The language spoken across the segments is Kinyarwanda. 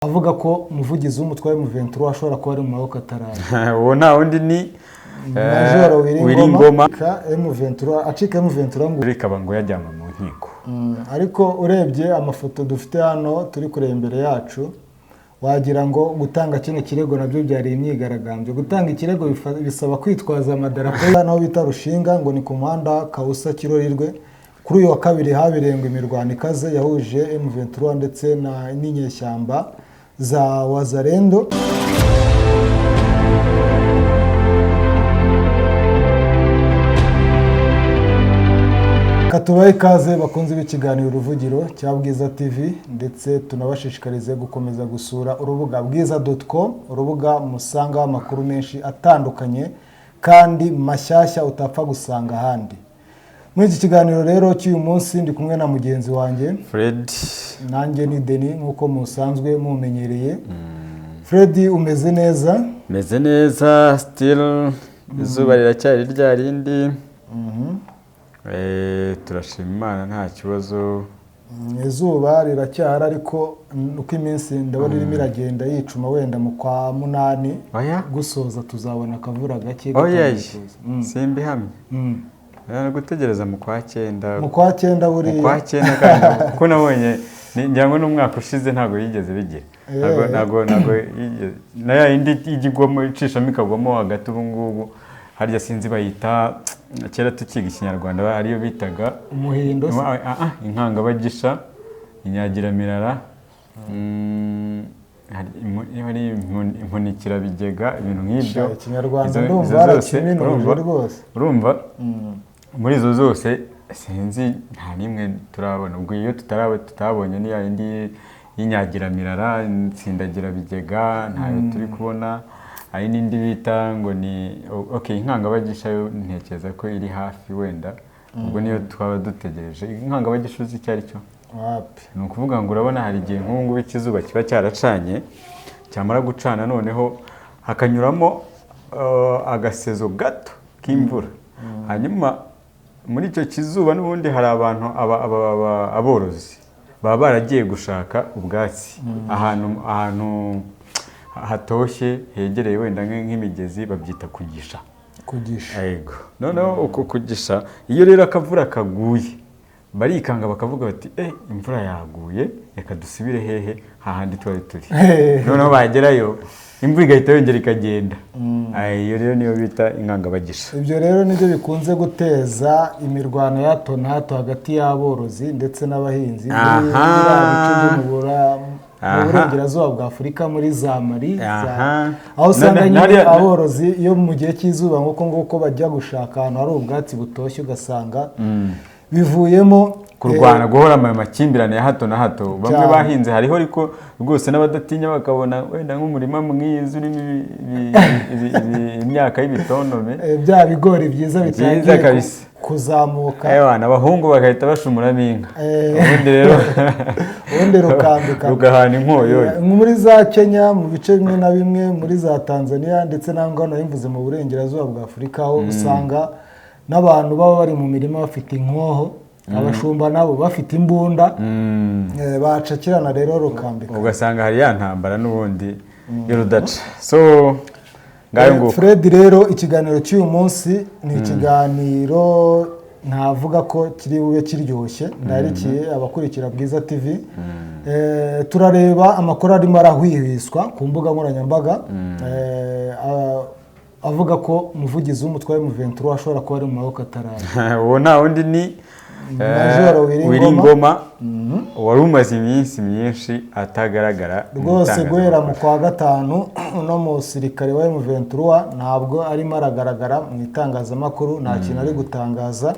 avuga ko umuvugizi w'umutwe wa M23 ashobora kuba ari mu maboko ataraye. Uwo nta wundi ni Major Wiringoma M23 acika M23 ngo bikaba ngo yajyanwa mu nkiko. Ariko urebye amafoto dufite hano turi kureba imbere yacu wagira ngo gutanga kino kirego nabyo byari imyigaragambyo. Gutanga ikirego bisaba kwitwaza amadarapo naho bita Rushinga ngo ni ku muhanda Kausa Kirorirwe. Kuri uyu wa kabiri habereye imirwano ikaze yahuje M23 ndetse n'inyeshyamba za Wazalendo. Katubaye ikaze bakunze b'ikiganiro uruvugiro cya Bwiza TV, ndetse tunabashishikarize gukomeza gusura urubuga bwiza.com, urubuga musanga amakuru menshi atandukanye kandi mashyashya utapfa gusanga ahandi. Muri iki kiganiro rero cy'uyu munsi ndi kumwe na mugenzi wanjye Fred, nanjye ni Denis nkuko musanzwe mumenyereye. Fred, umeze neza? Meze neza still, izuba riracyari rya rindi. Turashima Imana nta kibazo. Izuba riracyari ariko uko iminsi ndabona irimo iragenda yicuma, wenda mu kwa munani gusoza tuzabona akavura gake. Simbi hamwe. Gutegereza mu kwa 9. Mu kwa 9 buri. Mu kwa 9 kandi kuko nabonye njyango n'umwaka ushize ntago yigeze bigira. Ntago na ya indi igigwamo icishamo ikagwamo hagati ubu ngubu. Harya sinzi bayita kera tukiga ikinyarwanda ariyo bitaga umuhindo, inkanga bagisha, inyagiramirara, hari impunikira bigega, ibintu nk'ibyo. Ikinyarwanda ndumva arakiminuje rwose. Urumva muri izo zose sinzi nta nimwe turabona. Ubwo iyo tutabonye ni ya indi y'inyagiramirara, nsindagira bigega ntayo turi kubona. Hari n'indi bita ngo ni inkanga bagisha, yo ntekereza ko iri hafi wenda. Ubwo niyo twaba dutegereje. Inkanga bagisha uzi icyo ari cyo? Wapi. Ni ukuvuga ngo urabona hari igihe nk'ubu ikizuba kiba cyaracanye, cyamara gucana noneho hakanyuramo agasezo gato k'imvura. Hanyuma muri icyo kizuba n'ubundi hari abantu aborozi baba baragiye gushaka ubwatsi ahantu hatoshye hegereye wenda nk'imigezi, babyita kugisha. Yego. Noneho uko kugisha iyo rero akavura kaguye barikanga bakavuga bati imvura yaguye, reka dusubire hehe hahandi twari turi. Noneho bagerayo imvura igahita yongera ikagenda. Iyo rero niyo bita inkanga bagisha. Ibyo rero nibyo bikunze guteza imirwano ya hato na hato hagati y'aborozi ndetse n'abahinzi. Mu burengerazuba bwa Afurika muri za Mali, aho usanga nyine aborozi iyo mu gihe cy'izuba nk'uko nguko bajya gushaka ahantu hari ubwatsi butoshye, ugasanga bivuyemo kurwana, guhora mu makimbirane ya hato na hato. Bamwe bahinze hariho ariko rwose n'abadatinya bakabona wenda nk'umurima mwiza urimo imyaka y'ibitontome, bya bigori byiza bitangiye kuzamuka, abahungu bagahita bashumuramo inka. ubundi rukambika rugahana inkoyo. Muri za Kenya, mu bice bimwe na bimwe, muri za Tanzania ndetse n'aho nabivuze mu burengerazuba bwa Afurika, aho usanga n'abantu baba bari mu mirima bafite inkoho, abashumba nabo bafite imbunda, bacakirana rero rukambika. Ugasanga hari ya ntambara n'ubundi y'urudaca. Fred, rero ikiganiro cy'uyu munsi ni ikiganiro ntavuga ko kiri bube kiryoshye. Ndarikiye abakurikira Bwiza TV. Turareba amakuru arimo arahwihwiswa ku mbuga nkoranyambaga, avuga ko umuvugizi w'umutwe wa M23 ashobora kuba ari mu maboko ataraye. Uwo nta wundi ni Major Wiringoma, wari umaze iminsi myinshi atagaragara rwose. Guhera mu kwa 5 no musirikare wa M23 ntabwo arimo aragaragara mu itangazamakuru, nta kintu ari gutangaza.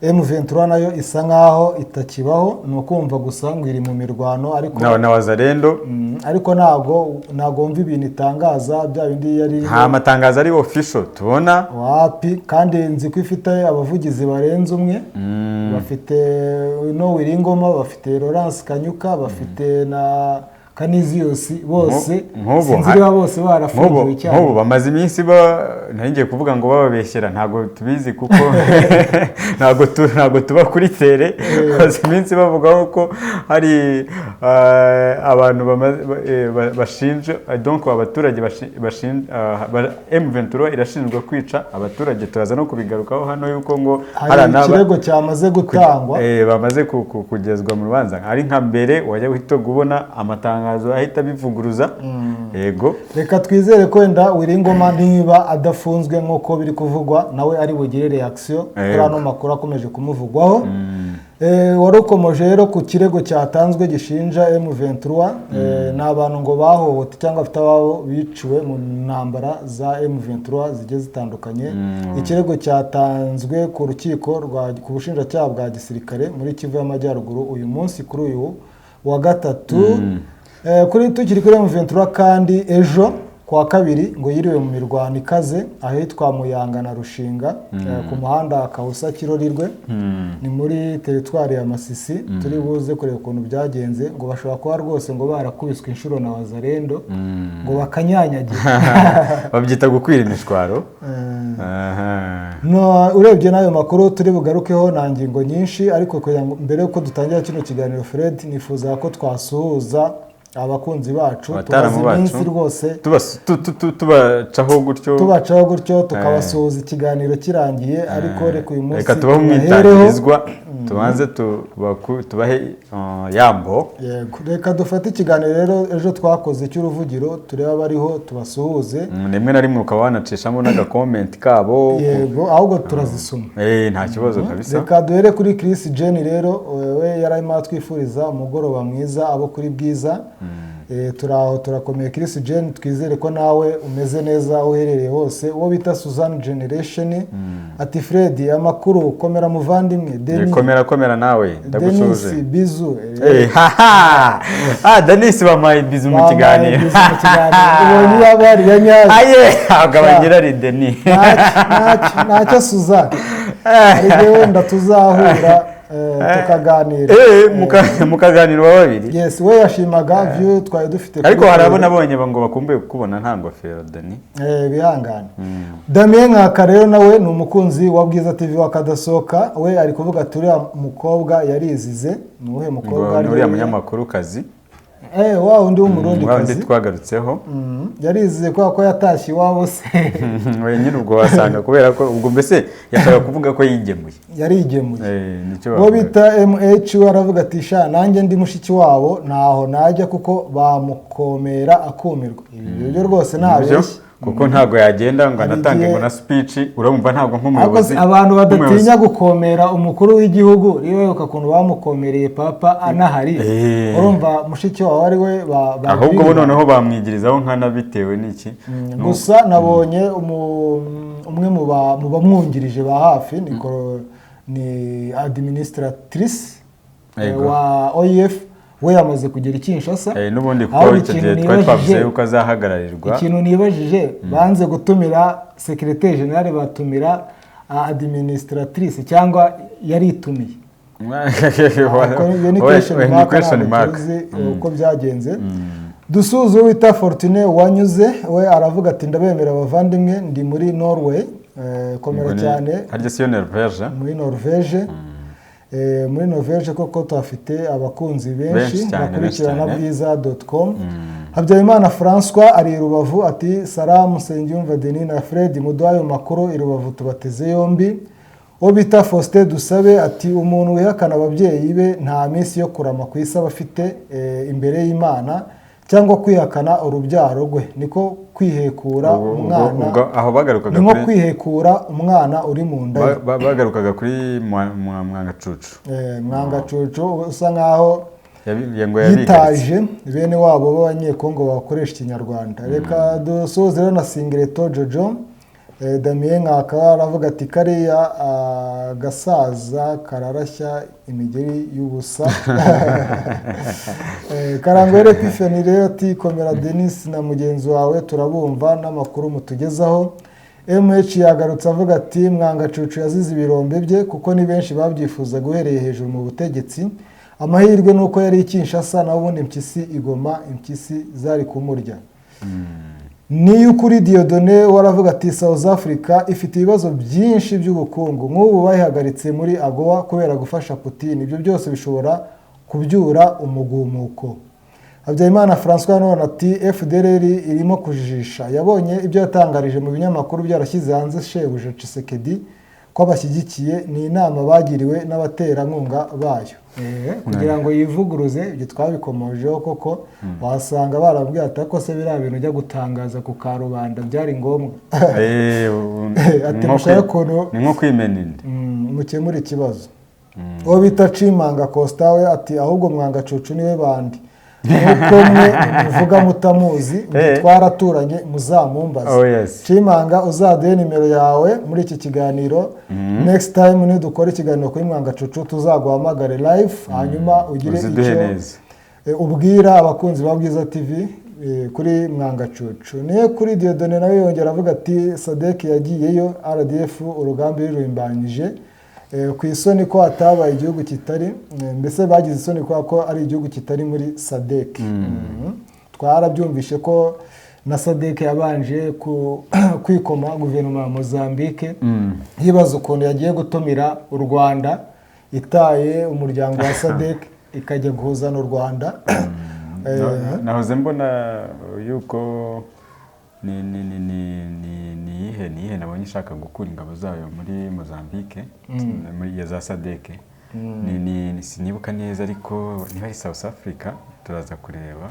M23 nayo isa nkaho itakibaho, ni ukumva gusa ngo iri mu mirwano ariko na Wazalendo, ariko ntago mva ibintu itangaza. Bya bindi yari nta matangazo ari official tubona. Wapi. Kandi nzi ko ifite abavugizi barenze umwe. Bafite no Wiringoma, bafite Laurence Kanyuka, bafite na Canisius bose Nk'ubu sinzi niba bose barafungiwe cyane. nk'ubu bamaze iminsi ntangiye kuvuga ngo bababeshyera ntabwo tubizi kuko ntabwo tuba kuri tere. Bamaze iminsi bavugaho ko hari abantu bashinja donc abaturage M23 irashinjwa kwica abaturage. Turaza no kubigarukaho hano yuko ngo hari ikirego cyamaze gutangwa bamaze kugezwa mu rubanza. Ari nka mbere wajya uhita ubona amatangazo ahita bivuguruza. Yego, reka twizere ko wenda Wiringoma niba adafunzwe nk'uko biri kuvugwa nawe ari bugire reaction kuri ano makuru akomeje kumuvugwaho. Warukomoje rero ku kirego cyatanzwe gishinja M23 n'abantu ngo bahohote cyangwa afite ababo biciwe mu ntambara za M23 zigiye zitandukanye. Ikirego cyatanzwe ku rukiko ku bushinjacyaha bwa gisirikare muri Kivu y'Amajyaruguru uyu munsi kuri uyu wa gatatu. Tukiri kuri M23 kandi ejo kwa kabiri ngo yiriwe mu mirwano ikaze ahitwa Muyanga na Rushinga ku muhanda Kahusa Kirorirwe ni muri teritwari ya Masisi. Turi buze kureba ukuntu byagenze ngo bashobora kuba rwose ngo barakubiswe inshuro na Wazalendo ngo bakanyanyagira babyita gukwira imishwaro. No, urebye nayo makuru turi bugarukeho na ngingo nyinshi, ariko mbere yuko dutangira kino kiganiro Fred nifuza ko twasuhuza abakunzi bacu tubazi rwose tubacaho gutyo tukabasuhuza ikiganiro kirangiye. Ariko reka uyu munsi reka tubaho umwitangirizwa tubanze tubahe yambo. Yego, reka dufate ikiganiro rero ejo twakoze cy'uruvugiro tureba bariho tubasuhuze. Rimwe na rimwe ukaba wanacishamo n'agakomenti kabo. Yego, ahubwo turazisoma. Nta kibazo kabisa. Reka duhere kuri Chris Jenny rero we yararimo atwifuriza umugoroba mwiza abo kuri Bwiza. Turakomeye Chris Jenny, twizere ko nawe umeze neza uherereye hose. Uwo bita Suzanne Generation ati Fred amakuru komera muvandimwe Denis. Komera nawe ndagusuje. Denis bizu. Denis bamaye bizu mu kiganiro. Ubonye abari yanyaze. Agabangira ari Denis. Ntacyo Suzanne. Wenda tuzahura tukaganira. Mukaganira wa babiri. Yes, we yashimaga view twari dufite. Ariko harabona bonye ngo bakumbuye kubona nta ngofero Denis. Bihangane. Damien Nkaka rero nawe ni umukunzi wa Bwiza TV wa Kadasoka. We ari kuvuga turi mukobwa yarizize. Nuhe mukobwa ari uriya munyamakuru kazi. Wa undi w'umurundi kazi twagarutseho. Yarizize ko yatashye iwabo se. We nyine ubwo wasanga kubera ko ubwo mbese yashaka kuvuga ko yigemuye. Yarigemuye. Nicyo bo bita MH aravuga ati sha nanjye ndi mushiki wabo naho najya kuko bamukomera akumirwa. Ibyo rwose ntabeshye kuko ntago yagenda ngo anatange ngo na speech. Urumva ntago nk'umuyobozi abantu badatinya gukomera umukuru w'igihugu riwe ukakuntu bamukomereye papa anahari. Urumva mushiki wawe ari we ahubwo bo noneho bamwigirizaho nkana bitewe n'iki. Gusa nabonye umwe mu bamwungirije ba hafi ni administratrice wa OIF we yamaze kugera Kinshasa. N'ubundi ko icyo gihe twari twavuze yuko azahagararirwa. Ikintu nibajije banze gutumira secrétaire général batumira administratrice cyangwa yaritumiye. Ni question mark uko byagenze. Dusuzu wita Fortune wanyuze we aravuga ati ndabemera abavandimwe ndi muri Norway. Komera cyane. Harya si Norvège? Muri Norvège. Muri Norvège koko tuhafite abakunzi benshi bakurikirana bwiza.com. Habyarimana François ari Rubavu ati Salam Nsengiyumva Denis na Fred muduhaye makuru i Rubavu tubateze yombi. Uwo bita Faustin Dusabe ati umuntu wihakana ababyeyi be nta minsi yo kurama ku isi abafite imbere y'Imana cyangwa kwihakana urubyaro rwe niko kwihekura umwana. Aho bagarukaga kuri nko kwihekura umwana uri mu nda. Bagarukaga kuri Mwangacucu. Mwangacucu usa nkaho yitaje bene wabo b'abanyekongo bakoresha Ikinyarwanda. Reka dusoze rero na Singleto Jojo. Damien Nkaka aravuga ati kariya gasaza kararashya imigeri y'ubusa. Karangwere Epifani rero ati komera Denis na mugenzi wawe turabumva n'amakuru mutugezaho. MH yagarutse avuga ati Mwangacucu yazize ibirombe bye kuko ni benshi babyifuza guhereye hejuru mu butegetsi amahirwe ni uko yari i Kinshasa naho ubundi impyisi igoma impyisi zari kumurya. Niyo kuri Dieudonné waravuga ati South Africa ifite ibibazo byinshi by'ubukungu nk'ubu bayihagaritse muri AGOA kubera gufasha Putin, ibyo byose bishobora kubyura umugumuko. Habyarimana François none ati FDLR irimo kujijisha, yabonye ibyo yatangarije mu binyamakuru byarashyize hanze shebuja Tshisekedi ko bashyigikiye ni inama bagiriwe n'abaterankunga bayo kugira ngo yivuguruze. Ibyo twabikomojeho koko wasanga barabwiye ati ko se biriya bintu ujya gutangaza ku karubanda byari ngombwa. Ati mushaka ukuntu ni nko kwimena inda mukemura ikibazo. Uwo bita Chimanga Costa we ati ahubwo Mwangacucu niwe bandi nuko mwe muvuga mutamuzi twaraturanye muzamumbaza. Chimanga uzaduhe nimero yawe muri iki kiganiro, next time nidukora ikiganiro kuri Mwangacucu tuzaguhamagare live hanyuma ugire icyo ubwira abakunzi ba Bwiza TV kuri Mwangacucu. Niyo kuri Dieudonné nawe yongera avuga ati Sadek yagiyeyo RDF urugamba rurimbanyije ku isoni ko hatabaye igihugu kitari, mbese bagize isoni ko ari igihugu kitari muri Sadek. Twarabyumvishe ko na Sadek yabanje kwikoma guverinoma ya Mozambique yibaza ukuntu yagiye gutumira u Rwanda itaye umuryango wa Sadek ikajya guhuzana u Rwanda. Nahoze mbona yuko nihe nabonye ishaka gukura ingabo zayo muri Mozambique muri ya za Sadek. Sinibuka neza ariko niba ari South Africa turaza kureba.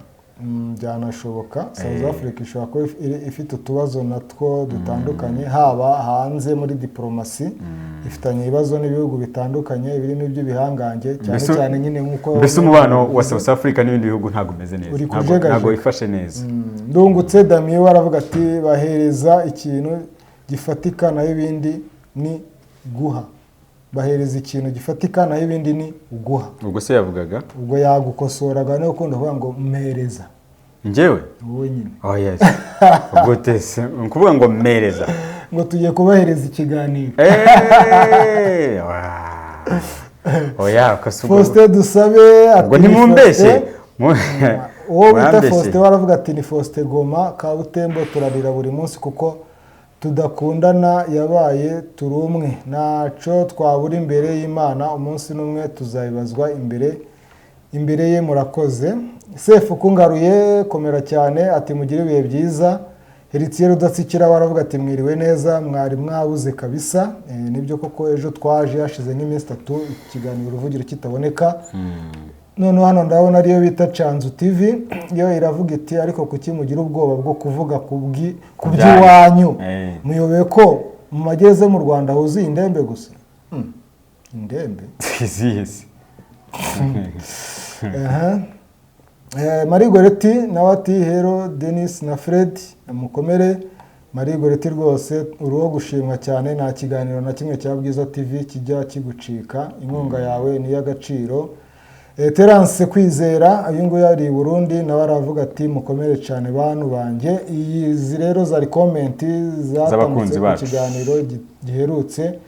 Byanashoboka South Africa ishobora kuba ifite utubazo natwo dutandukanye, haba hanze muri diplomasi ifitanye ibibazo n'ibihugu bitandukanye birimo iby'ibihangange cyane cyane nyine nkuko mbese umubano wa South Africa n'ibindi bihugu ntabwo umeze neza, ntabwo ifashe neza. Ndungutse Damien waravuga ati bahereza ikintu gifatika naho ibindi ni guha. Bahereza ikintu gifatika naho ibindi ni uguha. Ubwo se yavugaga ubwo yagukosoraga no ukunda kuvuga ngo mpereza njyewe wowe nyine. Yes. Ubwo tese ukuvuga ngo mpereza ngo tugiye kubahereza ikiganiro. Oya kasugo Faustin Dusabe ubwo ntimumbeshye uwo bita Faustin waravuga ati ni Faustin Goma Kabutembo turarira buri munsi kuko tudakundana yabaye turumwe naco twabura imbere y'Imana umunsi numwe tuzabibazwa imbere ye. Murakoze. Sefu kungaruye komera cyane ati mugire ibihe byiza. Heritier Rudatsikira waravuga ati mwiriwe neza mwari mwabuze kabisa. Nibyo koko ejo twaje hashize nk'iminsi 3 ikiganiro uruvugiro kitaboneka. None hano ndabona ariyo bita Chanzu TV yo iravuga iti ariko kuki mugira ubwoba bwo kuvuga kuby'iwanyu muyobeye ko mu mageze mu Rwanda huzuye indembe gusa. Indembe zisi. Marie Goreti nawe ati Hero Denis na Fred mukomere. Marie Goreti rwose uruho gushimwa cyane, nta kiganiro na kimwe cya Bwiza TV kijya kigucika, inkunga yawe ni y'agaciro. Terence Kwizera uyu nguyu ari i Burundi nawe aravuga ati mukomere cyane bantu banje. Izi rero zari comment z'abakunzi bacu kiganiro giherutse.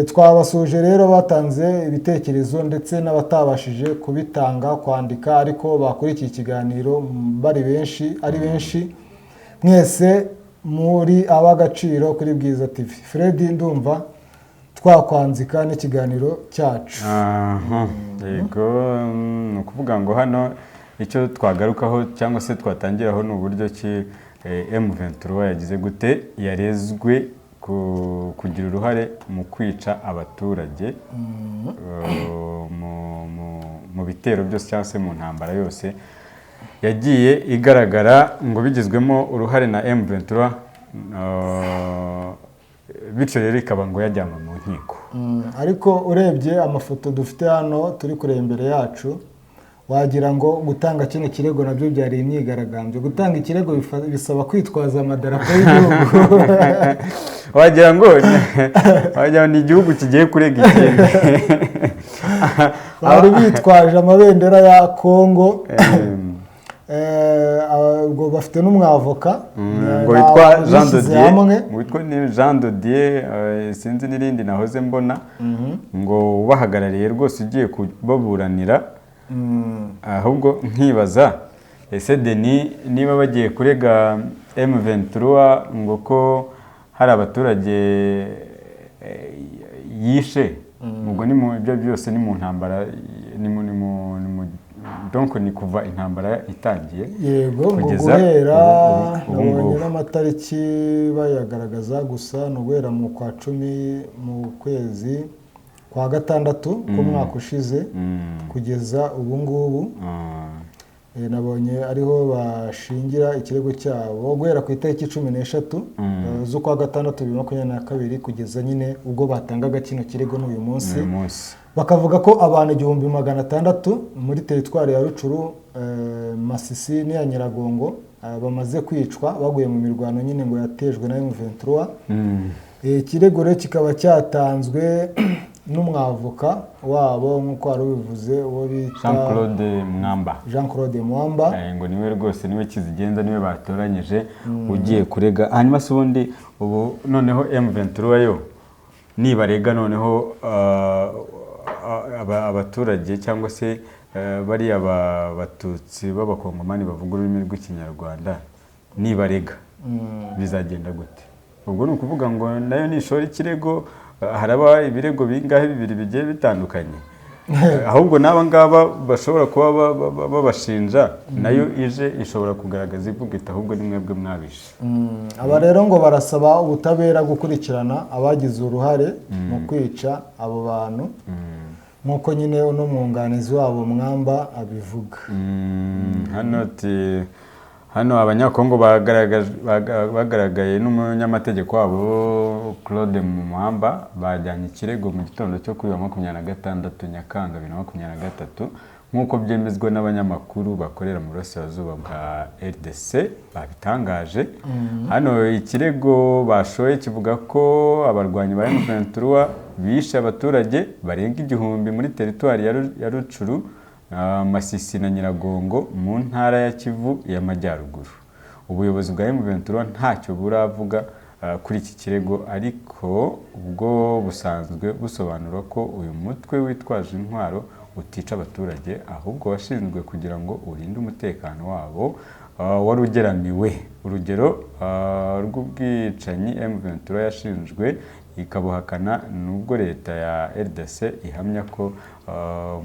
Twabasuje rero batanze ibitekerezo ndetse n'abatabashije kubitanga kwandika ariko bakurikiye ikiganiro bari benshi ari benshi. Mwese muri abagaciro kuri Bwiza TV. Fred ndumva twakwanzika n'ikiganiro cyacu. Yego nukuvuga ngo hano icyo twagarukaho cyangwa se twatangiraho n'uburyo ki M23 yagize gute yarezwe kugira uruhare mu kwica abaturage mu bitero byose cyangwa se mu ntambara yose yagiye igaragara ngo bigizwemo uruhare na M23, bityo rero ikaba ngo yajyanwa mu nkiko. Ariko urebye amafoto dufite hano turi kureba imbere yacu wagira ngo gutanga kino kirego nabyo byari imyigaragambyo. Gutanga ikirego bisaba kwitwaza amadarapo y'igihugu. Wagira ngo ni igihugu kigiye kurega ikindi. Bari bitwaje amabendera ya Kongo. Ubwo bafite n'umwavoka ngo witwa Jean de Dieu, witwa ni Jean de Dieu, sinzi n'irindi nahoze mbona ngo ubahagarariye rwose ugiye kubaburanira ahubwo nkibaza ese Denis niba bagiye kurega M23 ngo ko hari abaturage yishe ubwo ni mu ibyo byose ni mu ntambara donc ni kuva intambara itangiye yego ngo guhera nabonye n'amatariki bayagaragaza gusa no guhera mu kwa 10 mu kwezi kwa gatandatu k'umwaka ushize kugeza ubu ngubu nabonye ariho bashingira ikirego cyabo guhera ku itariki 13 z'ukwa gatandatu 2022 kugeza nyine ubwo batangaga kino kirego n'uyu munsi bakavuga ko abantu 1600 muri teritwari ya Rucuru, Masisi n'iya Nyiragongo bamaze kwicwa baguye mu mirwano nyine ngo yatejwe na M23. Ikirego rero kikaba cyatanzwe n'umwavoka wabo nk'uko wari ubivuze uwo bita Jean Claude Mwamba ngo niwe rwose niwe kizigenza niwe batoranyije ugiye kurega. Hanyuma se ubundi ubu noneho M23 yo nibarega noneho abaturage cyangwa se bari abatutsi b'abakongomani bavuga ururimi rw'ikinyarwanda nibarega bizagenda gute? Ubwo ni ukuvuga ngo nayo nishora ikirego haraba ibirego bingahe bibiri bigiye bitandukanye ahubwo n'aba ngaba bashobora kuba babashinja nayo ije ishobora kugaragaza ivuga iti ahubwo ni mwebwe mwabishe. Aba rero ngo barasaba ubutabera gukurikirana abagize uruhare mu kwica abo bantu nk'uko nyine uno mwunganizi wabo Mwamba abivuga. Hano abanyakongo bagaragaye n'umunyamategeko wabo Claude Mwamba bajyanye ikirego mu gitondo cyo kuri 26 Nyakanga 2023 nk'uko byemezwa n'abanyamakuru bakorera mu burasirazuba bwa RDC babitangaje. Hano ikirego bashoye kivuga ko abarwanyi ba M23 bishe abaturage barenga 1000 muri teritwari ya Rucuru, Masisi na Nyiragongo mu ntara ya Kivu y'Amajyaruguru. Ubuyobozi bwa M23 ntacyo buravuga kuri iki kirego, ariko ubwo busanzwe busobanura ko uyu mutwe witwaje intwaro utica abaturage ahubwo washinzwe kugira ngo urinde umutekano wabo wari ugeramiwe. Urugero rw'ubwicanyi M23 yashinjwe ikabuhakana nubwo leta ya RDC ihamya ko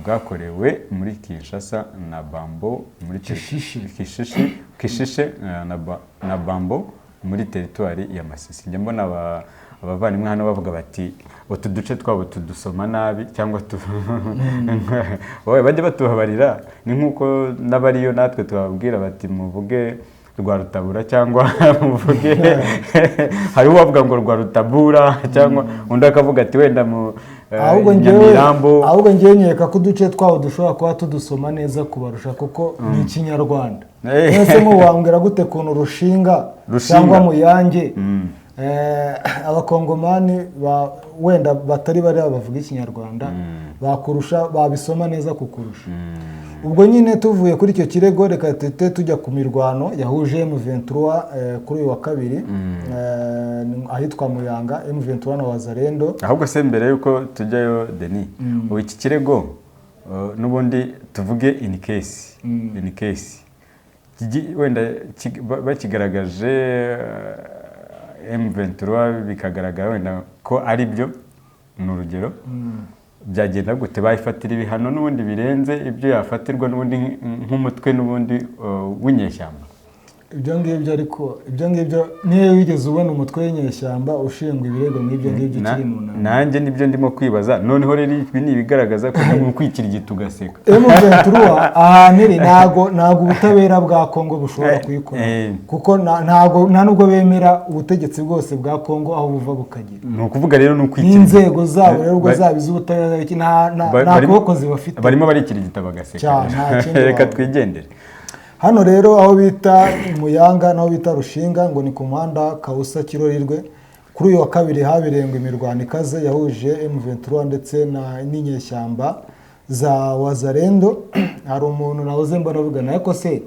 bwakorewe muri Kinshasa na Bambo muri Kishishe na Bambo muri teritwari ya Masisi. Njye mbona abavandimwe hano bavuga bati utu duce twabo tudusoma nabi cyangwa bajye batubabarira, ni nk'uko n'abariyo natwe tubabwira bati muvuge rwa Rutabura cyangwa muvuge hari uwavuga ngo rwa Rutabura cyangwa undi akavuga ati wenda mu Nyamirambo. Ahubwo ngiye nkeka ko uduce twabo dushobora kuba tudusoma neza kubarusha kuko ni Ikinyarwanda. Ese wambwira gute kuntu Rushinga cyangwa Muyange abakongomani wenda batari bari bavuga Ikinyarwanda bakurusha babisoma neza kukurusha. Ubwo nyine tuvuye kuri icyo kirego reka tujya ku mirwano yahuje M23 kuri uyu wa kabiri ahitwa Muyanga, M23 na Wazalendo. Ahubwo se mbere yuko tujyayo Denis, iki kirego n'ubundi tuvuge in case wenda bakigaragaje M23 bikagaragara wenda ko ari byo n'urugero byagenda gute? Bayifatira ibihano n'ubundi birenze ibyo yafatirwa n'ubundi nk'umutwe n'ubundi w'inyeshyamba? Ibyo ngibyo niyo wigeze ubona umutwe w'inyeshyamba ushingwa ibirego nk'ibyo ngibyo kiri mu nama. Nanjye nibyo ndimo kwibaza. Noneho rero ibi ni ibigaragaza ko mu kwikirigita ugaseka. M23 ahaniri ntago ubutabera bwa Kongo bushobora kuyikora kuko nta nubwo bemera ubutegetsi bwose bwa Kongo aho buva bukagira. Ni ukuvuga rero ni ukwikirigita. Inzego zabo rero ubwo zabize ubutabera nta kubakozi bafite. Barimo barikirigita bagaseka. Reka twigendere. Hano rero aho bita Muyanga naho bita Rushinga ngo ni ku muhanda Kausa Kirorirwe. Kuri uyu wa kabiri habereye imirwano ikaze yahuje M23 ndetse n'inyeshyamba za Wazalendo. Hari umuntu nahoze mbona avuga nayo ko se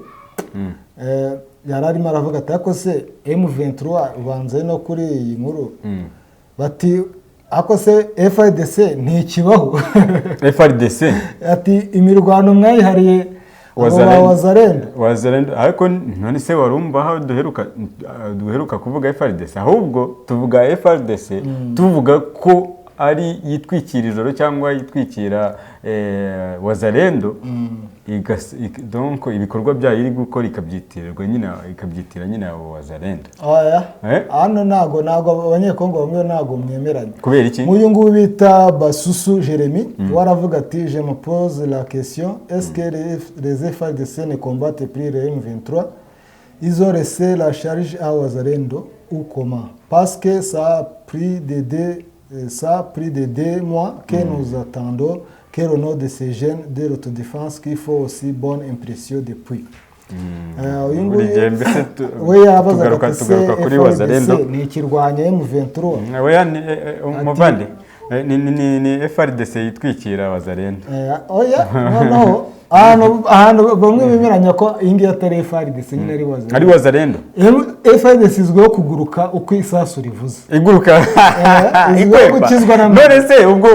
yararimo aravuga ati ko se M23 ubanze no kuri iyi nkuru bati ako se FARDC ntikibaho FARDC ati imirwano mwayihariye Wazalendo ariko none se warumva aho duheruka kuvuga FARDC ahubwo tuvuga FARDC tuvuga ko ari yitwikira ijoro cyangwa yitwikira Wazalendo donc ibikorwa byayo iri gukora ikabyitira nyine abo Wazalendo. Hano nago abanyekongo bamwe nago mwemeranye kubera iki muyu ngubu bita Basusu Jeremy waravuga ati je me pose la question est-ce que les FARDC ne combattent plus le M23 ils ont laissé la charge à Wazalendo ou comment parce que ça a pris de 2 mois que nous attendons que le nom de ces jeunes de l'autodéfense qui font aussi bonne impression depuis. We yabazaga kuri Wazalendo ni ikirwanya M23. Oya umuvande ni FARDC yitwikira Wazalendo. Oya no ahantu bamwe bemeranya ko ingi atari FARDC nyine ari Wazalendo. FARDC izwiho kuguruka uko isasu rivuze. Iguruka. Gukizwa na none se ubwo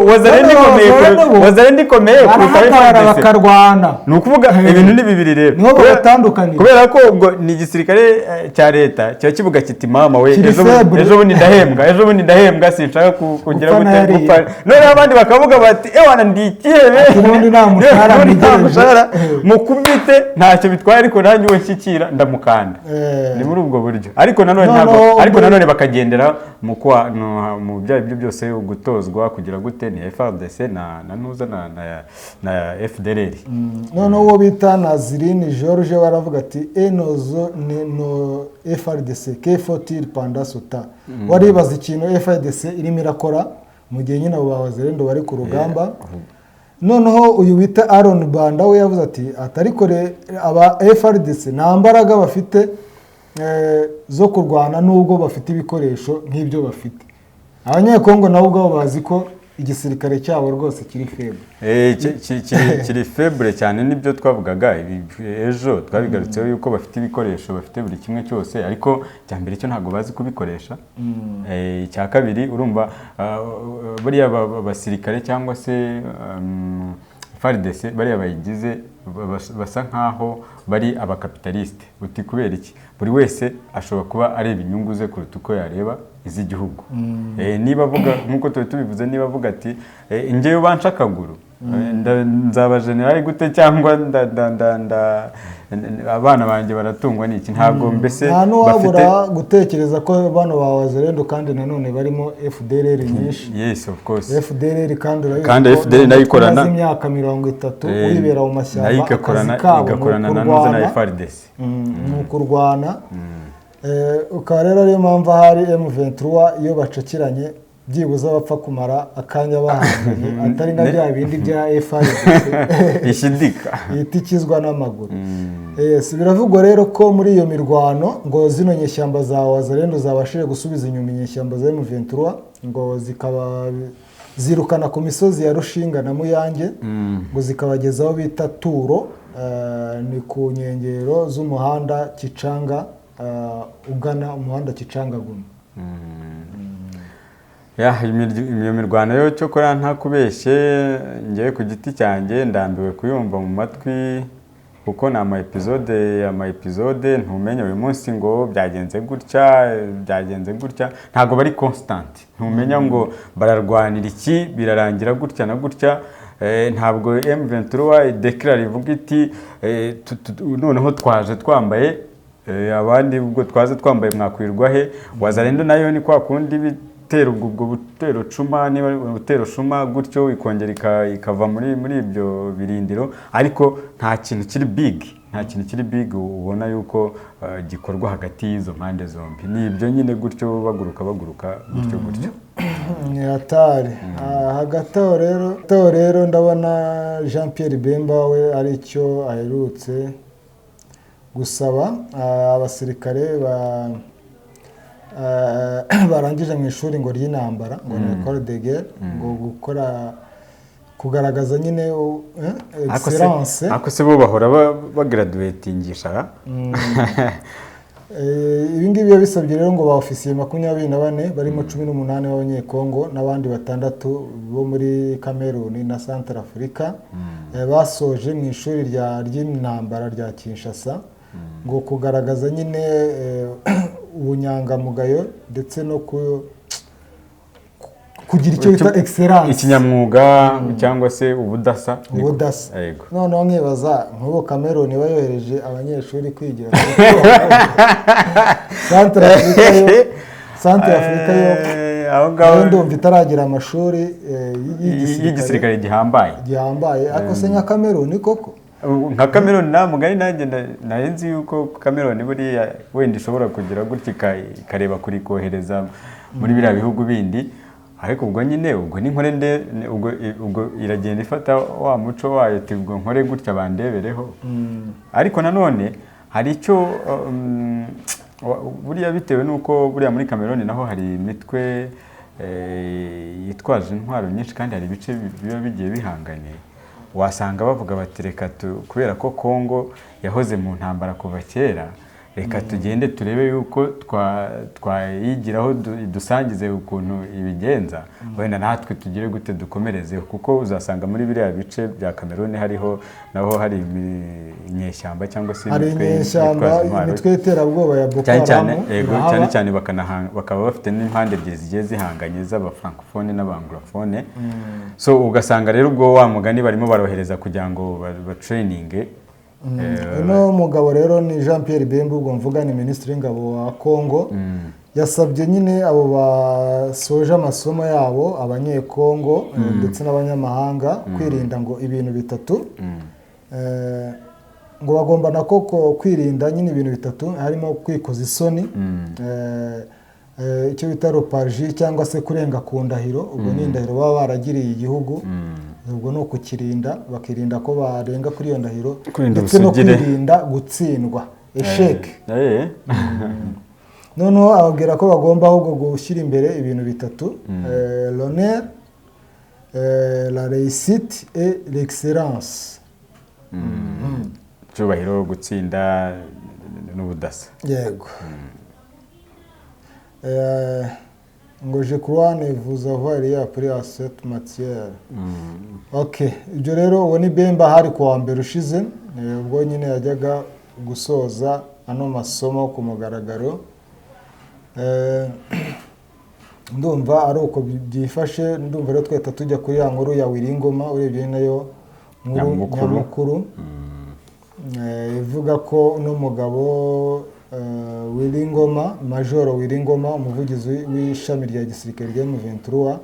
Wazalendo ikomeye kuruta FARDC bakarwana. Ni ukuvuga ibintu ni bibiri rero. Niho batandukanye. Kubera ko ubwo ni igisirikare cya leta cyo kivuga kiti mama we ejo bundi ndahembwa sinshaka kugira gupfa. None abandi bakavuga bati ewana ndikirebe. Ubundi nta mushahara mukubite ntacyo bitwaye ariko nanjye we nshyikira ndamukanda ni muri ubwo buryo ariko nanone bakagendera mu bya ibyo byose gutozwa kugira gute ni FARDC na ntuza na FDLR none uwo bita Nazirine George baravuga ati enozo no FARDC que faut-il pendant ce temps waribaza ikintu FARDC irimo irakora mu gihe nyine abo Wazalendo bari ku rugamba noneho uyu wita Aaron Banda we yavuze ati atari kore aba FARDC nta mbaraga bafite zo kurwana nubwo bafite ibikoresho nk'ibyo bafite abanyekongo nabo ubwo bazi ko igisirikare cyabo rwose kiri faible kiri faible cyane nibyo twavugaga ejo twabigarutseho yuko bafite ibikoresho bafite buri kimwe cyose ariko cyambere cyo ntago bazi kubikoresha cya kabiri urumva buriya basirikare cyangwa se FARDC bariya bayigize basa nkaho bari abakapitaliste uti kubera iki buri wese ashobora kuba areba inyungu ze kuruta uko yareba iz'igihugu niba avuga nkuko tubivuze niba avuga ati ngewe banca akaguru nzaba generali gute cyangwa abana banjye baratungwa n'iki ntabwo mbese bafite gutekereza ko bano ba Wazalendo kandi nanone barimo FDLR nyinshi. Yes of course FDLR kandi FDLR nayikorana imyaka 30 uribera mu mashyamba igakorana na FARDC mu kurwana ukaba rero ariyo mpamvu hari M23 iyo bacakiranye byibuza bapfa kumara akanya bahanganye atari na bya bindi bya FARDC ishidika itikizwa n'amaguru. Biravugwa rero ko muri iyo mirwano ngo zino nyeshyamba za Wazalendo zabashije gusubiza inyuma inyeshyamba za M23 ngo zikaba zirukana ku misozi ya Rushinga na Muyange ngo zikabagezaho bita Turo ni ku nkengero z'umuhanda Kicanga ugana umuhanda Kicanga Guma. Iyo mirwano yo cyo kora nta kubeshye ngiye ku giti cyanjye ndambiwe kuyumva mu matwi kuko na ama episode ntumenye uyu munsi ngo byagenze gutya ntago bari constant ntumenya ngo bararwanira iki birarangira gutya na gutya ntabwo M23 declare ivuga iti noneho twaje twambaye abandi ubwo twaze twambaye mwakwirwa he Wazalendo nayo ni kwa kundi ubwo butero cuma niba butero cuma gutyo ikongera ikava muri ibyo birindiro ariko nta kintu kiri big ubona yuko gikorwa hagati y'izo mpande zombi ni ibyo nyine gutyo baguruka gutyo atari hagati aho rero ndabona Jean Pierre Bemba we ari cyo aherutse gusaba abasirikare barangije mu ishuri ngo ry'intambara ngo ni école de guerre ngo gukora kugaragaza nyine excellence ako se bo bahora bagraduatingisha ibi ngibi bisabye rero ngo ba ofisiye 24 barimo 18 b'abanyekongo n'abandi 6 bo muri Cameroon na Central Africa basoje mu ishuri ry'intambara rya Kinshasa ngo kugaragaza nyine ubunyangamugayo ndetse no kugira icyo bita excellence, ikinyamwuga cyangwa se ubudasa. noneho nkibaza nk'ubu Cameroon bayohereje abanyeshuri kwigira Central Africa yo aho ngaho ndumva itaragira amashuri y'igisirikare gihambaye ariko se nka Cameroon koko nka Cameroon nta mugari nanjye narenze yuko Cameroon buriya wenda ishobora kugira gutya ikareba kuri kohereza muri biriya bihugu bindi, ariko ubwo nyine ubwo ni nkore ubwo iragenda ifata wa muco wayo ati ubwo nkore gutya bandebereho. Ariko nanone hari icyo buriya bitewe nuko buriya muri Cameroon naho hari imitwe yitwaje intwaro nyinshi kandi hari ibice biba bigiye bihanganye, wasanga bavuga bati reka kubera ko Congo yahoze mu ntambara kuva kera, reka tugende turebe yuko twayigiraho dusangize ukuntu ibigenza, wenda natwe tugire gute dukomerezeho, kuko uzasanga muri biriya bice bya Cameroon naho hari inyeshyamba cyangwa se imitwe y'iterabwoba ya Boko Haram, cyane bakaba bafite n'impande ebyiri zigiye zihanganye z'aba-francophone n'aba-anglophone. So ugasanga rero ubwo wa mugani barimo barohereza kugira ngo batraininge. Uno mugabo rero ni Jean Pierre Bemba, ubwo mvuga ni Minisitiri w'Ingabo wa Congo, yasabye nyine abo basoje amasomo yabo abanyekongo ndetse n'abanyamahanga kwirinda ngo ibintu bitatu, ngo bagomba nako kwirinda nyine ibintu bitatu, harimo kwikoza isoni, icyo bita ropaji cyangwa se kurenga ku ndahiro, ubwo ni indahiro baba baragiriye igihugu, ubwo no kukirinda bakirinda ko barenga kuri iyo ndahiro, ndetse no kwirinda gutsindwa esheke. Noneho ababwira ko bagomba ahubwo gushyira imbere ibintu bitatu, l'honneur, la réussite et l'excellence. Cyubahiro, gutsinda n'ubudasa. Yego. Ngo je crois ne vous avoir appris à cette matière. Okay, ibyo rero uwo ni Bemba hari kuwa mbere ushize, ubwo nyine yajyaga gusoza ano masomo ku mugaragaro. Ndumva ari uko byifashe. Ndumva rero tweta tujya kuri ya nkuru ya Wiringoma, urebye nayo nyamukuru, ivuga ko n'umugabo Wiringoma, Majoro Wiringoma, umuvugizi w'ishami rya gisirikare rya M23,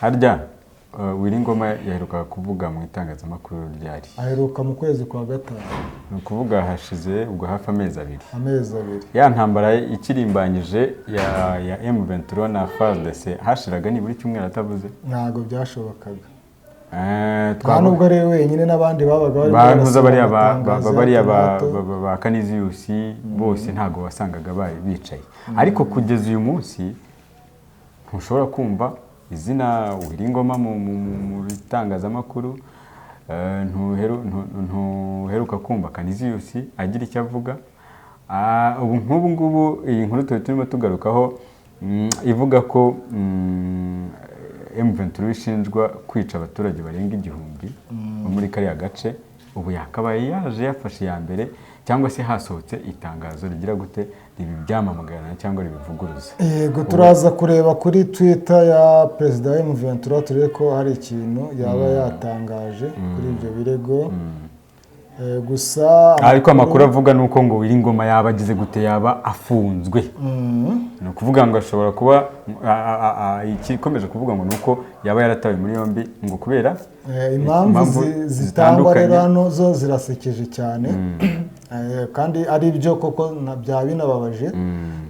harya Wiringoma yaheruka kuvuga mu itangazamakuru ryari, aheruka mu kwezi kwa gatanu, ni ukuvuga hashize ubwo hafi amezi abiri ya ntambara ikirimbanyije ya M23 na FARDC, hashiraga niburi cyumweru atavuze, ntago byashobokaga. Nubwo ari wenyine n'abandi babaga bari ba Canisius bose ntago wasangaga bicaye. Ariko kugeza uyu munsi ntushobora kumva izina Wiringoma mu bitangazamakuru, ntuheruka kumva Canisius agira icyo avuga. Ubu ngubu iyi nkuru turimo tugarukaho ivuga ko M23 ishinjwa kwica abaturage barenga 1000 muri kariya gace. Ubu yakabaye yaje yafashe ya mbere, cyangwa se hasohotse itangazo rigira gute ribi byamamagarana cyangwa ribivuguruza. Yego, turaza kureba kuri Twitter ya Perezida wa M23 turebe ko hari ikintu yaba yatangaje kuri ibyo birego. Gusa ariko amakuru avuga nuko ngo Wiringoma yabagize gute, yaba afunzwe. No kuvuga ngo ashobora kuba ikikomeje kuvuga ngo nuko yaba yaratawe muri yombi ngo kubera impamvu zitangwa rero hano zo zirasekeje cyane. Kandi ari byo koko bya binababaje.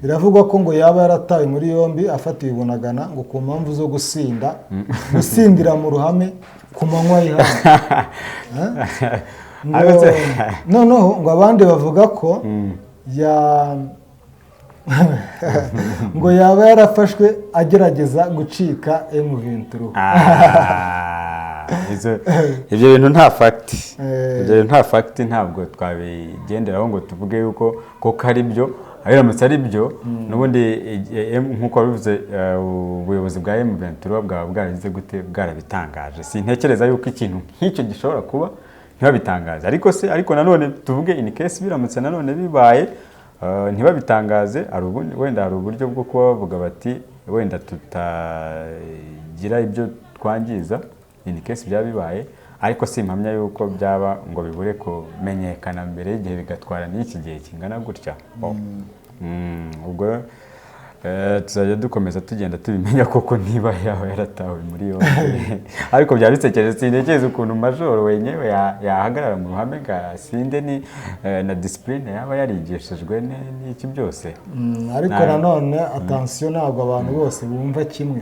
Biravugwa ko ngo yaba yaratawe muri yombi afatiwe Bunagana ngo ku mpamvu zo gusindira mu ruhame ku manywa y'ihanga. Noneho ngo abandi bavuga ko ngo yaba yarafashwe agerageza gucika M23. Ibyo bintu nta fact ntabwo twabigenderaho ngo tuvuge yuko koko ari byo, abiramutse ari byo n'ubundi nk'uko wabivuze ubuyobozi bwa M23 bwaba bwaragize gute bwarabitangaje. Sintekereza yuko ikintu nk'icyo gishobora kuba ntibabitangaze, ariko nanone tuvuge in case biramutse nanone bibaye ntibabitangaze, wenda hari uburyo bwo kuba bavuga bati wenda tutagira ibyo twangiza in case byaba bibaye, ariko simpamya yuko byaba ngo bibure kumenyekana mbere y'igihe bigatwara n'iki gihe kingana gutya. Ubwo tuzajya dukomeza tugenda tubimenya koko niba yaba yaratawe muri yo. Ariko byari bisekeje, sintekereza ukuntu majoro wenyewe yahagarara mu ruhame gasinde ni na discipline yaba yarigishijwe n'iki byose. Ariko nanone attention, ntabwo abantu bose bumva kimwe.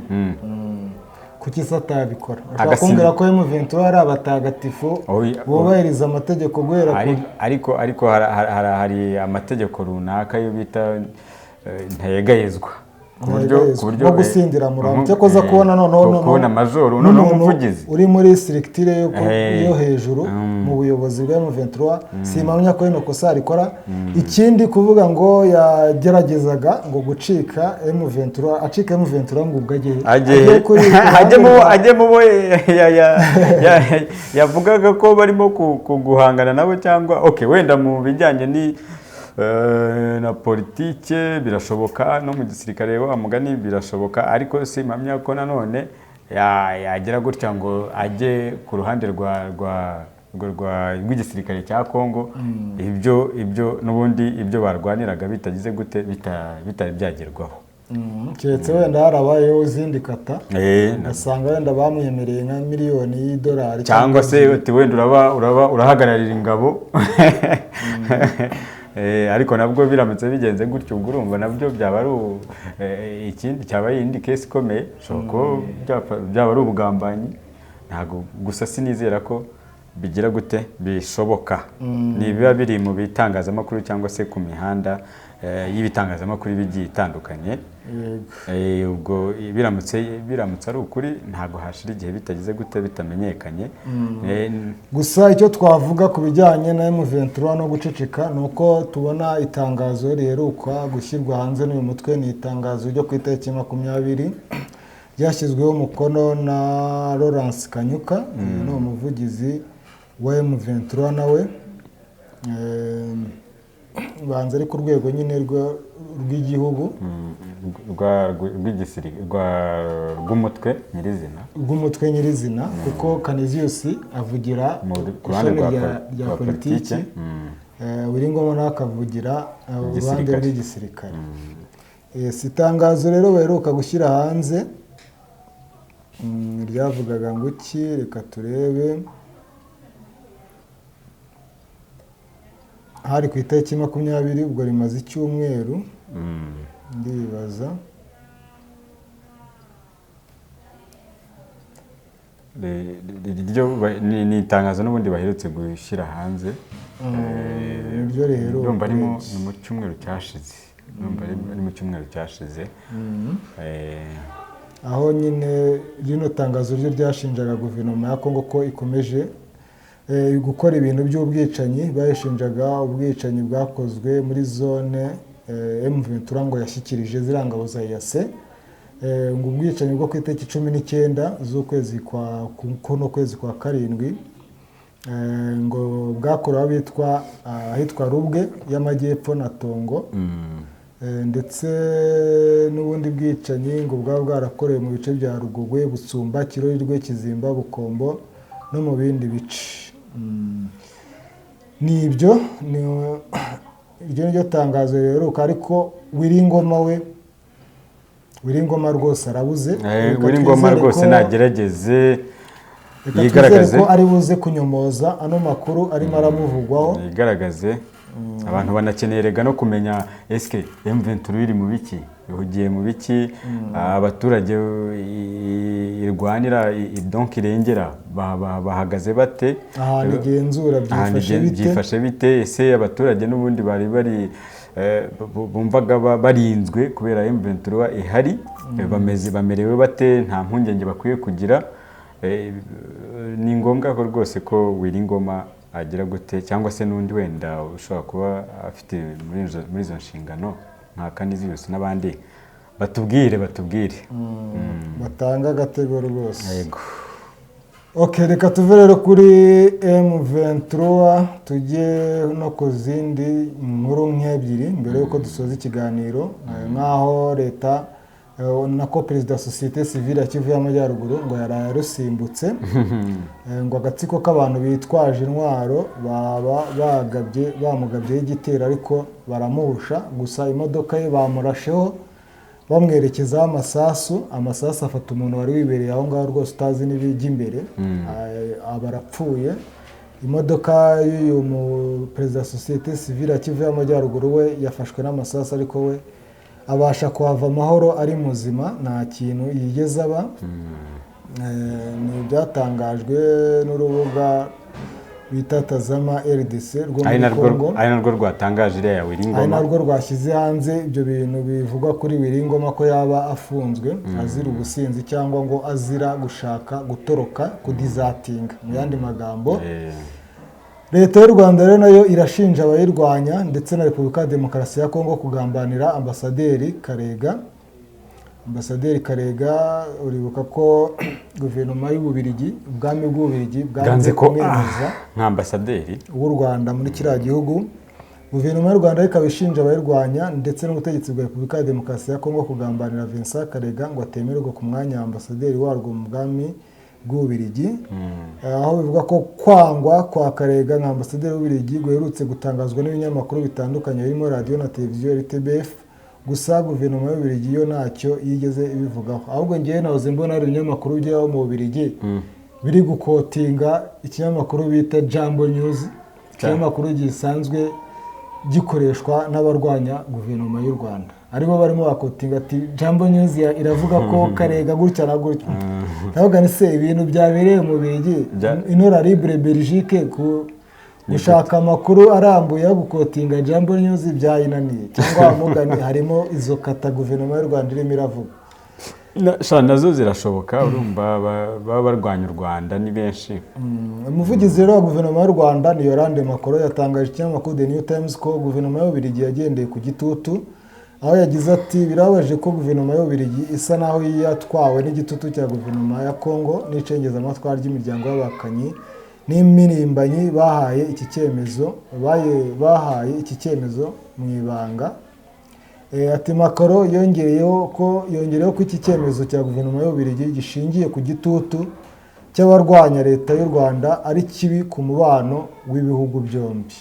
Kuki satabikora? Ashaka kumbwira ko M23 ari abatagatifu bubahiriza amategeko guhera ariko hari amategeko runaka yo bita ntayegayezwa ku buryo gusindira murambo cyo koza kubona kubona majoro n'umuvugizi uri muri structure yo hejuru mu buyobozi bwa M23. Simamenya ko ino kosa rikora. Ikindi kuvuga ngo yageragezaga ngo gucika M23, acika M23 ngo ubwaje ajye mu yavugaga ko barimo kuguhangana nabo, cyangwa wenda mu bijyanye ni na politike birashoboka, no mu gisirikare wa mugani birashoboka, ariko simpamya ko nanone yagera gutya ngo ajye ku ruhande rw'igisirikare cya Kongo. Ibyo n'ubundi ibyo barwaniraga bitagize gute bitari byagerwaho. Keretse wenda harabayeho izindi kata, asanga wenda bamwemereye nka miliyoni y'idolari, cyangwa se wenda urahagararira ingabo. Ariko nabwo biramutse bigenze gutyo, ubwo urumva nabyo byaba ari ikindi, cyaba indi case ikomeye, shoko byaba ari ubugambanyi. Ntago gusa sinizera ko bigira gute bishoboka. Nibiba biri mu bitangazamakuru cyangwa se ku mihanda y'ibitangazamakuru bigiye itandukanye. Ubwo biramutse ari ukuri, ntago hashira igihe bitagize gute bitamenyekanye. Gusa icyo twavuga ku bijyanye na M23 no guceceka nuko tubona itangazo riheruka gushyirwa hanze n'uyu mutwe. Ni itangazo ryo ku itariki 20 ryashyizweho umukono na Lawrence Kanyuka, no umuvugizi wa M23 nawe banze ari ku rwego nyine rw'igihugu rw'umutwe nyirizina, kuko Canisius avugira ku ruhande rya politiki, Wiringoma nawe akavugira uruhande rw'igisirikare. Itangazo rero baheruka gushyira hanze ryavugaga ngo iki, reka turebe. Hari ku itariki 20, ubwo rimaze icyumweru ndibaza. Ni itangazo n'ubundi baherutse gushyira hanze. Niryo riheruka. Ndumva ari mu cyumweru cyashize. Aho nyine rino tangazo ryo ryashinjaga guverinoma ya Kongo ko ikomeje gukora ibintu by'ubwicanyi. Bayishinjaga ubwicanyi bwakozwe muri zone M23 ngo yashyikirije zirangabo za EAC, ngo ubwicanyi bwo ku itariki 19 z'ukwezi kwa karindwi, ngo bwakorewe ahitwa Rubwe y'Amajyepfo na Tongo. Ndetse n'ubundi bwicanyi ngo bwaba bwarakorewe mu bice bya Rugogwe, Butsumba, Kirorirwe, Kizimba, Bukombo no mu bindi bice. Nibyo niryo tangazo riheruka. Ariko Wiringoma rwose arabuze. Wiringoma rwose nagerageze yigaragaze ko ari buze kunyomoza ano makuru arimo aramuvugwaho, yigaragaze. Abantu banakenerega no kumenya eske M23 iri mu biki, ihugiye mu biki, abaturage irwanira donc irengera bahagaze bate, ahantu igenzura byifashe bite. Ese abaturage n'ubundi bari bumvaga barinzwe kubera M23 ihari, bamerewe bate, nta mpungenge bakwiye kugira. Ni ngombwa ko rwose ko Wiringoma agira gute cyangwa se n'undi wenda ushobora kuba afite muri izo nshingano nka Canisius n'abandi batubwire batanga agatego rwose. yego. Okay, reka tuve rero kuri M23 tujye no ku zindi nkuru nk'ebyiri mbere yuko dusoza ikiganiro, nk'aho leta nako perezida sosiyete sivile ya Kivu y'Amajyaruguru ngo yararusimbutse ngo agatsiko k'abantu bitwaje intwaro bamugabyeho igitero ariko baramuhusha, gusa imodoka ye bamurasheho bamwerekezaho amasasu afata umuntu wari wibereye aho ngaho rwose utazi n'ibijya imbere, barapfuye. Imodoka y'uyu perezida sosiyete sivile ya Kivu y'Amajyaruguru we yafashwe n'amasasu ariko we abasha kuhava amahoro ari muzima, nta kintu yigeze aba. Ni byatangajwe n'urubuga bita Tazama RDC rwo muri Kongo, ari narwo rwatangaje iriya ya Wiringoma, ari narwo rwashyize hanze ibyo bintu bivugwa kuri Wiringoma ko yaba afunzwe azira ubusinzi cyangwa ngo azira gushaka gutoroka, kudizatinga mu yandi magambo. Leta y'u Rwanda rero nayo irashinja abayirwanya ndetse na Repubulika ya Demokarasi ya Kongo kugambanira Ambasaderi Karega. Ambasaderi Karega uribuka ko guverinoma y'Ububiligi, ubwami bw'Ububiligi bwanze kumwemeza nk'ambasaderi w'u Rwanda muri kiriya gihugu. Guverinoma y'u Rwanda ikaba ishinja abayirwanya ndetse n'ubutegetsi bwa Repubulika ya Demokarasi ya Kongo kugambanira Vincent Karega ngo atemererwe ku mwanya wa ambasaderi warwo mu bwami bw'Ububiligi. Aho bivuga ko kwangwa kwa Karega nka ambasaderi w'Ububiligi guherutse gutangazwa n'ibinyamakuru bitandukanye birimo radio na televiziyo RTBF, gusa guverinoma y'Ububiligi yo ntacyo yigeze ibivugaho. Ahubwo ngiye nahoze mbona ari ibinyamakuru by'aho mu Bubiligi biri gukotinga ikinyamakuru bita Jambo News, ikinyamakuru gisanzwe gikoreshwa n'abarwanya guverinoma y'u Rwanda, aribo barimo bakotinga ati Jambo News iravuga ko Karega gutya na gutya. Ndavuga ni se ibintu byabereye mu Bubiligi, Inora Libre Belgique gushaka amakuru arambuye yo gukotinga Jambo News byayinaniye, cyangwa amugani harimo izo kata guverinoma y'u Rwanda irimo iravuga. nazo zirashoboka, urumva baba barwanya u Rwanda ni benshi. Umuvugizi rero wa guverinoma y'u Rwanda ni Yolande Makoro yatangaje ikinyamakuru The New Times ko guverinoma y'Ububiligi yagendeye ku gitutu, aho yagize ati birababaje ko guverinoma y'Ububiligi isa naho yatwawe n'igitutu cya guverinoma ya Kongo n'icengezamatwara ry'imiryango y'abakanyi n'imirimbanyi bahaye iki cyemezo mu ibanga. Ati Makoro yongereyeho ko iki cyemezo cya guverinoma y'Ububiligi gishingiye ku gitutu cy'abarwanya leta y'u Rwanda ari kibi ku mubano w'ibihugu byombi.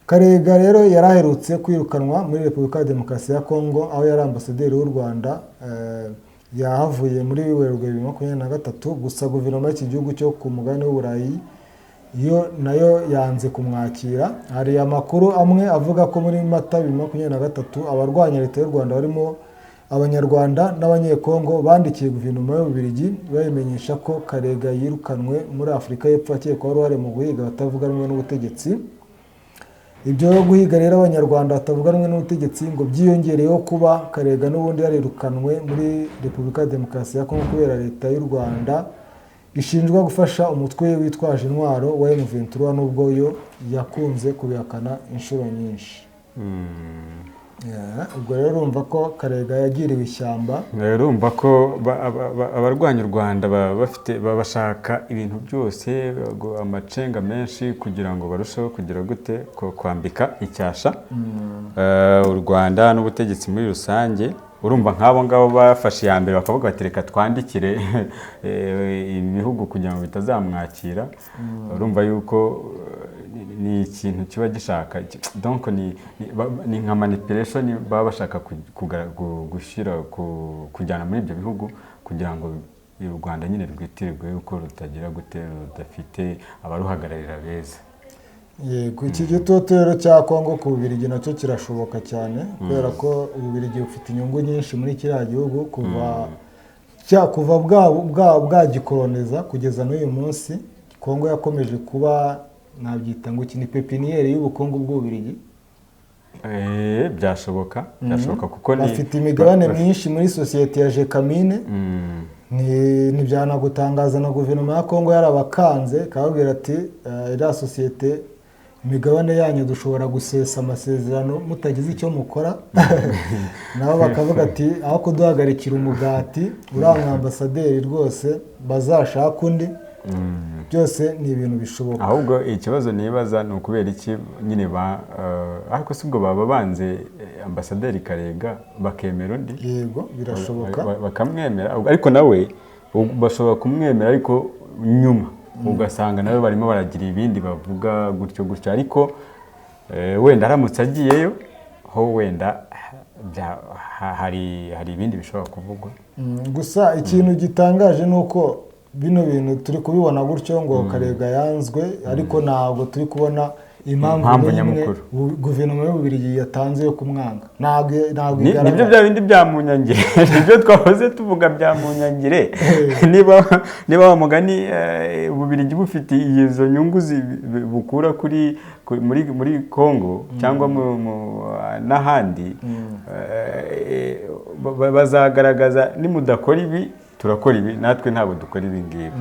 Karega rero yaraherutse kwirukanwa muri Repubulika ya Demokarasi ya Kongo aho yari ambasaderi w'u Rwanda, yahavuye muri Werurwe 2023, gusa guverinoma y'iki gihugu cyo ku mugabane w'Uburayi yo nayo yanze kumwakira. Hari amakuru amwe avuga ko muri Mata 2023 abarwanya leta y'u Rwanda barimo Abanyarwanda n'Abanyekongo bandikiye guverinoma y'Ububiligi bayimenyesha ko Karega yirukanwe muri Afurika y'Epfo akekwaho uruhare mu guhiga abatavuga rumwe n'ubutegetsi. Ibyo guhiga rero Abanyarwanda batavuga rumwe n'ubutegetsi ngo byiyongereyeho kuba Karega n'ubundi yarirukanwe muri Repubulika ya Demokarasi ya Kongo kubera leta y'u Rwanda ishinjwa gufasha umutwe witwaje intwaro wa M23 n'ubwo yo yakunze kubihakana inshuro nyinshi. Ubwo rero urumva ko Karega yagiriwe ishyamba. Urumva ko abarwanya u Rwanda bashaka ibintu byose, amacenga menshi kugira ngo barusheho kugira gute kwambika icyasha u Rwanda n'ubutegetsi muri rusange. Urumva nk'abo ngabo bafashe ya mbere bakavuga bati reka twandikire ibihugu kugira ngo bitazamwakira. Urumva yuko ni ikintu kiba gishaka, donc ni nka manipulation baba bashaka gushyira kujyana muri ibyo bihugu kugira ngo u Rwanda nyine rwitirirwe yuko rutagira gute, rudafite abaruhagararira beza. Yego, iki gitutu rero cya Kongo ku Bubiligi nacyo kirashoboka cyane kubera ko Ububiligi bufite inyungu nyinshi muri kiriya gihugu kuva bwagikoloniza kugeza n'uyu munsi. Kongo yakomeje kuba nabyita ngo ni pepiniyeri y'ubukungu bw'Ububiligi. Byashoboka kuko bafite imigabane myinshi muri sosiyete ya Jekamine ntibyanagutangaza na guverinoma ya Kongo yarabakanze ikababwira ati iriya sosiyete imigabane yanyu dushobora gusesa amasezerano mutagize icyo mukora nabo bakavuga ati aho kuduhagarikira umugati uriya mwambasaderi rwose bazashaka undi byose ni ibintu bishoboka. Ahubwo ikibazo nibaza ni ukubera iki nyine ariko si ubwo baba banze ambasaderi Karega bakemera undi. Yego birashoboka bakamwemera ariko nawe bashobora kumwemera ariko nyuma ugasanga nawe barimo baragira ibindi bavuga gutyo ariko wenda aramutse agiyeyo ho wenda hari ibindi bishobora kuvugwa. Gusa ikintu gitangaje ni uko bino bintu turi kubibona gutyo ngo Karega yanzwe ariko ntabwo turi kubona impamvu nyamukuru guverinoma y'Ububiligi yatanze yo kumwanga. Ntabwo nibyo bya bindi bya Munyangire nibyo twahoze tuvuga bya Munyangire niba mugani Ububiligi bufite izo nyungu bukura muri Kongo cyangwa n'ahandi bazagaragaza nimudakora ibi turakora ibi natwe ntabwo dukora ibi ngibi.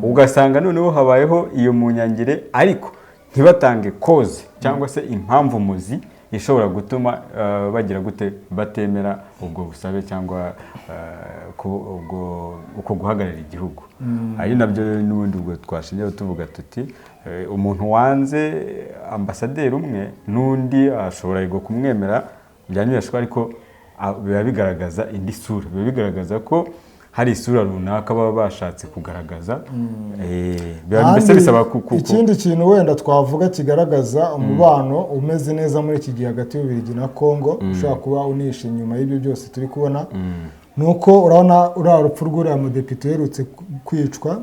Ugasanga noneho habayeho iyo Munyangire ariko ntibatange koze cyangwa se impamvu muzi ishobora gutuma bagira gute batemera ubwo busabe cyangwa uko guhagararira igihugu. Ari nabyo n'ubundi ubwo twashingiyeho tuvuga tuti umuntu wanze ambasaderi umwe n'undi ashobora kumwemera byanyurashwa ariko biba bigaragaza indi sura, biba bigaragaza ko hari isura runaka baba bashatse kugaragaza. Mbese bisaba ikindi kintu wenda twavuga kigaragaza umubano umeze neza muri iki gihe hagati y'Ububiligi na Kongo ushobora kuba unishe inyuma y'ibyo byose turi kubona nuko urabona uriya rupfu rw'uriya mudepite uherutse kwicwa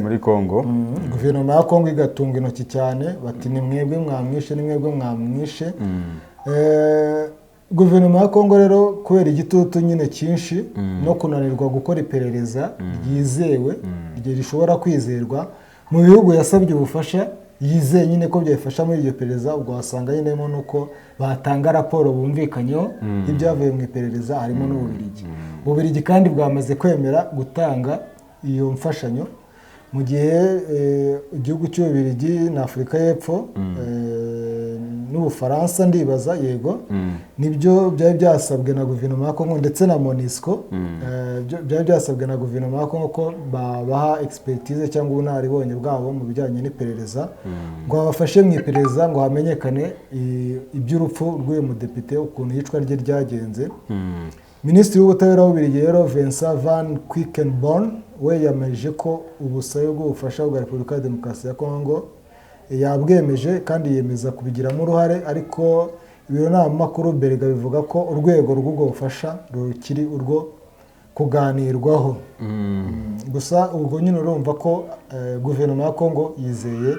muri Kongo. Guverinoma ya Kongo igatunga intoki cyane bati ni mwebwe mwamwishe. Guverinoma ya Kongo rero kubera igitutu nyine cyinshi no kunanirwa gukora iperereza ryizewe igihe rishobora kwizerwa mu bihugu yasabye ubufasha yizeye nyine ko byafasha muri iryo perereza, ubwo wasanga nyine nuko batanga raporo bumvikanyeho ibyavuye mu iperereza harimo n'Ububiligi. Ububiligi kandi bwamaze kwemera gutanga iyo mfashanyo mu gihe igihugu cy'Ububiligi na Afurika y'Epfo n'Ubufaransa ndibaza yego nibyo byari byasabwe na guverinoma ya Kongo ndetse na MONUSCO byari byasabwe na guverinoma ya Kongo ko babaha expertise cyangwa ubunararibonye bwabo mu bijyanye n'iperereza ngo babafashe mu iperereza ngo hamenyekane iby'urupfu rw'uyu mudepite ukuntu yicwa rye ryagenze. Minisitiri w'ubutabera w'Ububiligi rero Vincent Van Quickenborn we yameje ko ubusabe bw'ubufasha bwa Repubulika ya Demokarasi ya Kongo yabwemeje kandi yemeza kubigiramo uruhare, ariko ibiro ntaramakuru Berega bivuga ko urwego rw'ubwo bufasha rukiri urwo kuganirwaho. Gusa ubwo nyine urumva ko guverinoma ya Kongo yizeye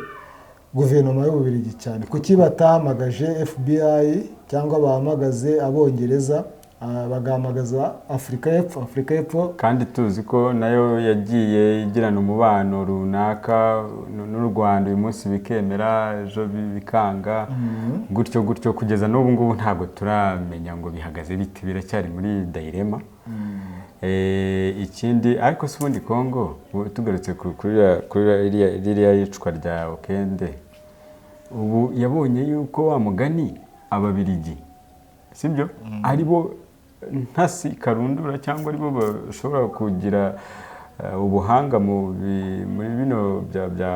guverinoma y'Ububiligi cyane. Kuki batahamagaje FBI cyangwa bahamagaze Abongereza bagahamagaza Afurika y'Epfo kandi tuzi ko nayo yagiye igirana umubano runaka n'u Rwanda uyu munsi bikemera ejo bikanga gutyo kugeza n'ubu ngubu ntabwo turamenya ngo bihagaze bite, biracyari muri dilema. Ikindi ariko si ubundi Kongo tugarutse kuri iriya yicwa rya Okende ubu yabonye yuko wa mugani Ababiligi sibyo aribo ntasi karundura cyangwa aribo bashobora kugira ubuhanga muri bino bya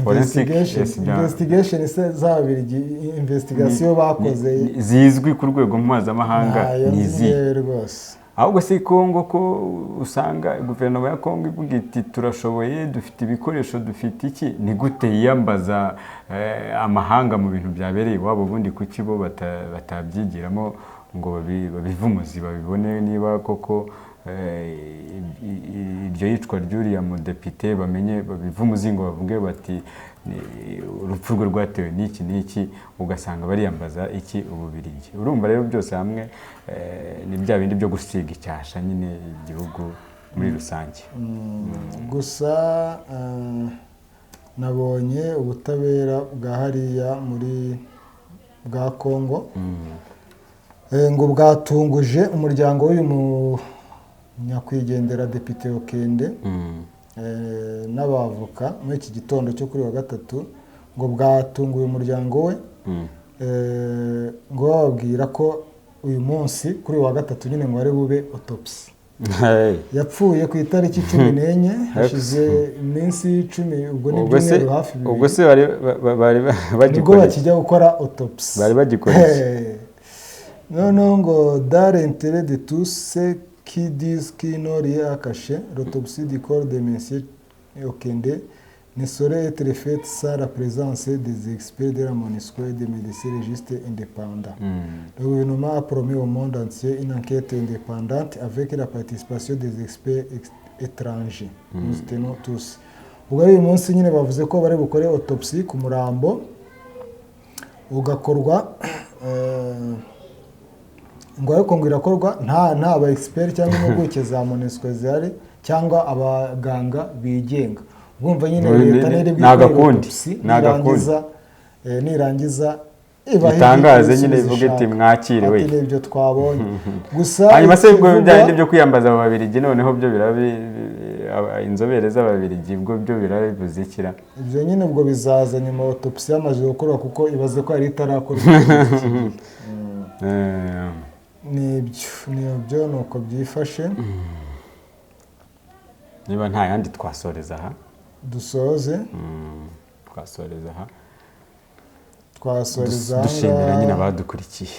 forensic investigation z'Ababiligi investigation bakoze zizwi ku rwego mpuzamahanga nizi rwose. Ahubwo si Kongo ko usanga guverinoma ya Kongo ivuga iti turashoboye dufite ibikoresho dufite iki, ni gute yiyambaza amahanga mu bintu byabereye iwabo ubundi kuki bo batabyigiramo ngo babivumuzi babibone niba koko iryo yicwa ry'uriya mudepite bamenye babivumuzi ngo bavuge bati urupfu rwe rwatewe n'iki ugasanga bariyambaza iki Ububiligi. Urumva rero byose hamwe ni bya bindi byo gusiga icyasha nyine igihugu muri rusange. Gusa nabonye ubutabera bwa hariya muri bwa Kongo ngo bwatunguje umuryango nyakwigendera Depite Okende n'abavoka muri iki gitondo cyo kuri wa gatatu ngo bwatunguye umuryango we ngo bababwira ko uyu munsi kuri wa gatatu nyine ngo ari bube autopsy. Yapfuye ku itariki 14 hashize iminsi 10 ubwo ni byumweru hafi bibiri. Ubwo se bari bagikora bakijya gukora autopsy bari bagikora non ngo dans l'intérêt de tous ceux qui disent qu'ils n'ont rien à cacher, l'autopsie du corps de monsieur Okende ne saurait être faite sans la présence des experts de la MONUSCO et des médecins légistes indépendants. Le gouvernement a promis au monde entier une enquête indépendante avec la participation des experts étrangers. Nous tenons tous. Ubwo uyu munsi nyine bavuze ko bari bukore autopsie ku murambo ugakorwa ngo ariko ngo irakorwa nta ba expert cyangwa impuguke za MONUSCO zihari cyangwa abaganga bigenga. Bumva nyine leta nere nagakundi nirangiza itangaze nyine ivuga iti mwakire we ibyo twabonye gusa hanyuma se ubwo byari byo kwiyambaza ababirigi noneho byo birabi inzobere z'ababirigi ubwo byo birabizikira ibyo nyine ubwo bizaza nyuma autopsy yamaze gukorwa kuko ibaze ko ari itarakorwa nibyo nuko byifashe. Niba nta yandi twasoreza aha dusoze twasoreza aha twasoreza dushimira nyine abadukurikiye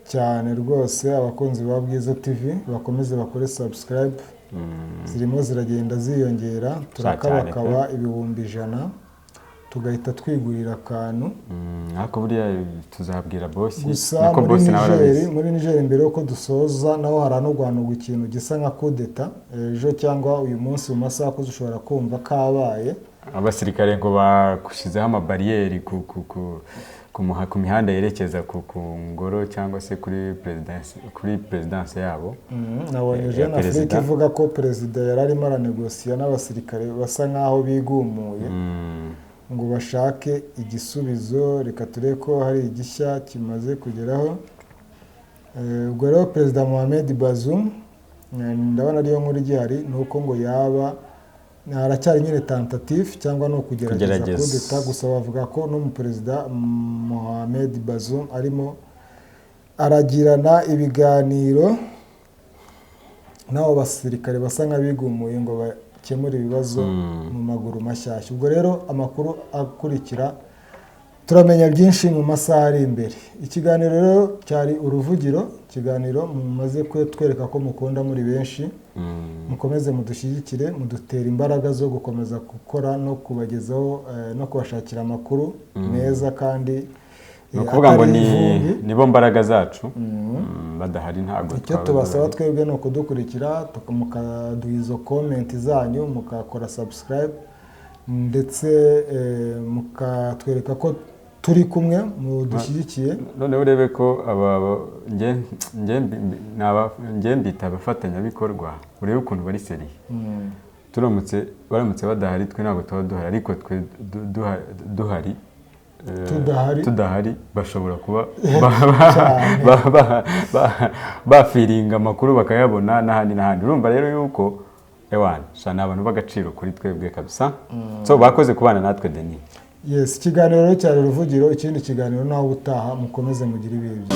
cyane rwose abakunzi ba Bwiza TV bakomeze bakore subscribe zirimo ziragenda ziyongera turakabakaba ibihumbi 100 tugahita twigurira akantu ariko buriya tuzabwira boss nako boss nawe muri Niger mbere uko dusoza naho harano guhanurwa ikintu gisa nka kudeta ejo cyangwa uyu munsi mu masaha ko dushobora kumva kabaye abasirikare ngo bakushizeho amabariyeri ku mihanda yerekeza ku ngoro cyangwa se kuri presidence yabo. Nabonye Jean Afrique ivuga ko president yararimo aranegosiya n'abasirikare basa nkaho bigumuye ngo bashake igisubizo. Reka turebe ko hari igishya kimaze kugeraho. Ubwo rero Perezida Mohamed Bazoum ndabona ariyo nkuru igihari nuko ngo yaba aracyari nyine tentative cyangwa no kugerageza kudeta gusa bavuga ko no mu Perezida Mohamed Bazoum arimo aragirana ibiganiro n'abo basirikare basa nk'abigumuye ngo bakemura ibibazo mu maguru mashyashya. Ubwo rero amakuru akurikira turamenya byinshi mu masaha ari imbere. Ikiganiro rero cyari uruvugiro, ikiganiro mumaze kutwereka ko mukunda muri benshi. Mukomeze mudushyigikire, mudutera imbaraga zo gukomeza gukora no kubagezaho no kubashakira amakuru meza kandi no kuvuga ngo nibo mbaraga zacu badahari ntago icyo tubasaba twebwe no kudukurikira mukaduha izo comment zanyu mukakora subscribe ndetse mukatwereka ko turi kumwe mu dushyigikiye. None urebe ko nge mbita abafatanyabikorwa urebe ukuntu bari seriye. baramutse badahari twe ntabwo tuba duhari ariko twe tudahari bashobora kuba bafiringa amakuru bakayabona n'ahandi. Urumva rero yuko ewana shana abantu b'agaciro kuri twebwe kabisa. So bakoze kubana natwe Denis. Yes, ikiganiro rero cyari uruvugiro, ikindi kiganiro naho utaha mukomeze mugire ibihe byiza.